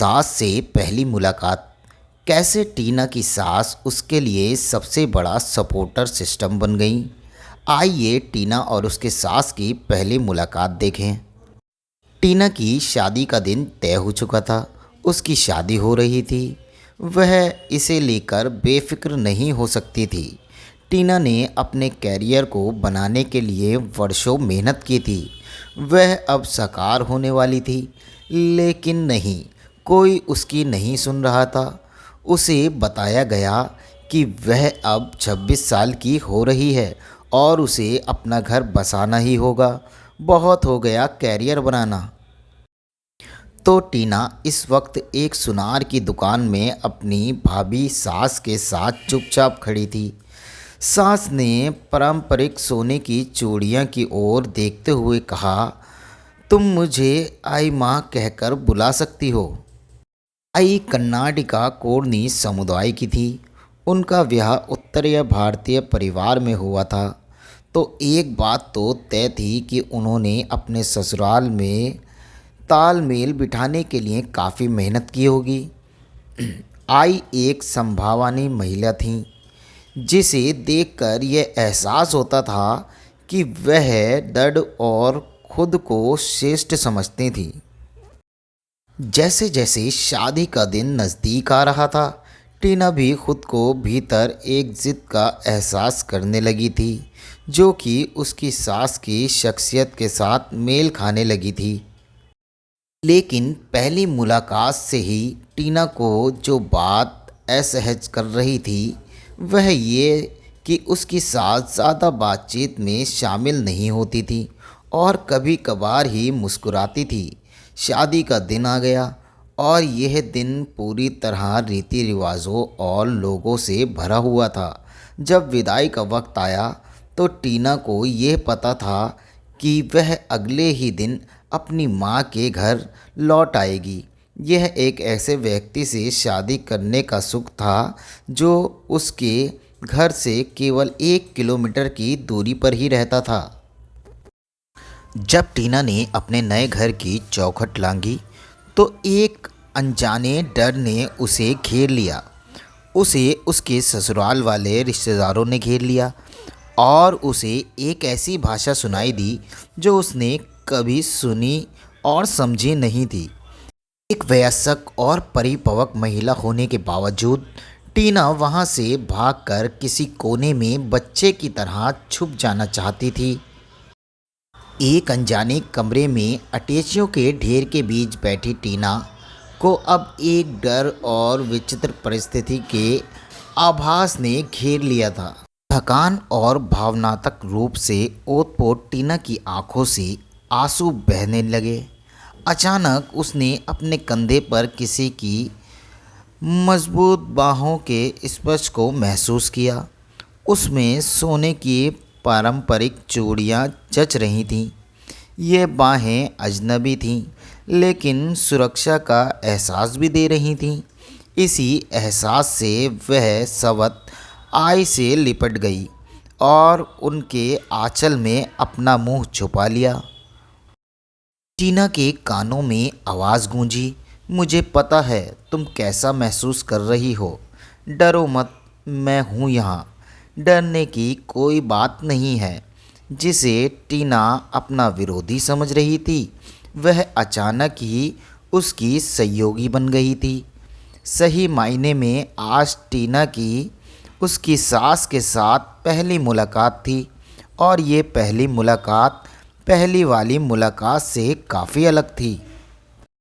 सास से पहली मुलाकात। कैसे टीना की सास उसके लिए सबसे बड़ा सपोर्टर सिस्टम बन गई। आइए टीना और उसके सास की पहली मुलाकात देखें। टीना की शादी का दिन तय हो चुका था। उसकी शादी हो रही थी। वह इसे लेकर बेफिक्र नहीं हो सकती थी। टीना ने अपने कैरियर को बनाने के लिए वर्षों मेहनत की थी। वह अब साकार होने वाली थी, लेकिन नहीं, कोई उसकी नहीं सुन रहा था। उसे बताया गया कि वह अब 26 साल की हो रही है और उसे अपना घर बसाना ही होगा। बहुत हो गया कैरियर बनाना। तो टीना इस वक्त एक सुनार की दुकान में अपनी भाभी सास के साथ चुपचाप खड़ी थी। सास ने पारंपरिक सोने की चूड़ियाँ की ओर देखते हुए कहा, तुम मुझे आई माँ कहकर बुला सकती हो। आई कर्नाटका कोरनी समुदाय की थी। उनका ब्याह उत्तरीय भारतीय परिवार में हुआ था। तो एक बात तो तय थी कि उन्होंने अपने ससुराल में तालमेल बिठाने के लिए काफ़ी मेहनत की होगी। आई एक संभावनी महिला थी, जिसे देखकर यह एहसास होता था कि वह दृढ़ और खुद को श्रेष्ठ समझती थी। जैसे जैसे शादी का दिन नज़दीक आ रहा था, टीना भी खुद को भीतर एक जिद का एहसास करने लगी थी, जो कि उसकी सास की शख्सियत के साथ मेल खाने लगी थी। लेकिन पहली मुलाकात से ही टीना को जो बात असहज कर रही थी, वह ये कि उसकी सास ज़्यादा बातचीत में शामिल नहीं होती थी और कभी कभार ही मुस्कुराती थी। शादी का दिन आ गया और यह दिन पूरी तरह रीति रिवाजों और लोगों से भरा हुआ था। जब विदाई का वक्त आया तो टीना को यह पता था कि वह अगले ही दिन अपनी माँ के घर लौट आएगी। यह एक ऐसे व्यक्ति से शादी करने का सुख था जो उसके घर से केवल 1 किलोमीटर की दूरी पर ही रहता था। जब टीना ने अपने नए घर की चौखट लांघी तो एक अनजाने डर ने उसे घेर लिया। उसे उसके ससुराल वाले रिश्तेदारों ने घेर लिया और उसे एक ऐसी भाषा सुनाई दी जो उसने कभी सुनी और समझी नहीं थी। एक वयस्क और परिपक्व महिला होने के बावजूद टीना वहां से भागकर किसी कोने में बच्चे की तरह छुप जाना चाहती थी। एक अनजाने कमरे में अटैचियों के ढेर के बीच बैठी टीना को अब एक डर और विचित्र परिस्थिति के आभास ने घेर लिया था। थकान और भावनात्मक रूप से ओतप्रोत टीना की आंखों से आंसू बहने लगे। अचानक उसने अपने कंधे पर किसी की मजबूत बाहों के स्पर्श को महसूस किया। उसमें सोने की पारंपरिक चूड़ियाँ जच रही थीं। ये बाहें अजनबी थीं, लेकिन सुरक्षा का एहसास भी दे रही थीं। इसी एहसास से वह सवत आई से लिपट गई और उनके आंचल में अपना मुंह छुपा लिया। टीना के कानों में आवाज़ गूंजी, मुझे पता है तुम कैसा महसूस कर रही हो। डरो मत, मैं हूँ यहाँ। डरने की कोई बात नहीं है। जिसे टीना अपना विरोधी समझ रही थी, वह अचानक ही उसकी सहयोगी बन गई थी। सही मायने में आज टीना की उसकी सास के साथ पहली मुलाकात थी और ये पहली मुलाकात पहली वाली मुलाकात से काफ़ी अलग थी।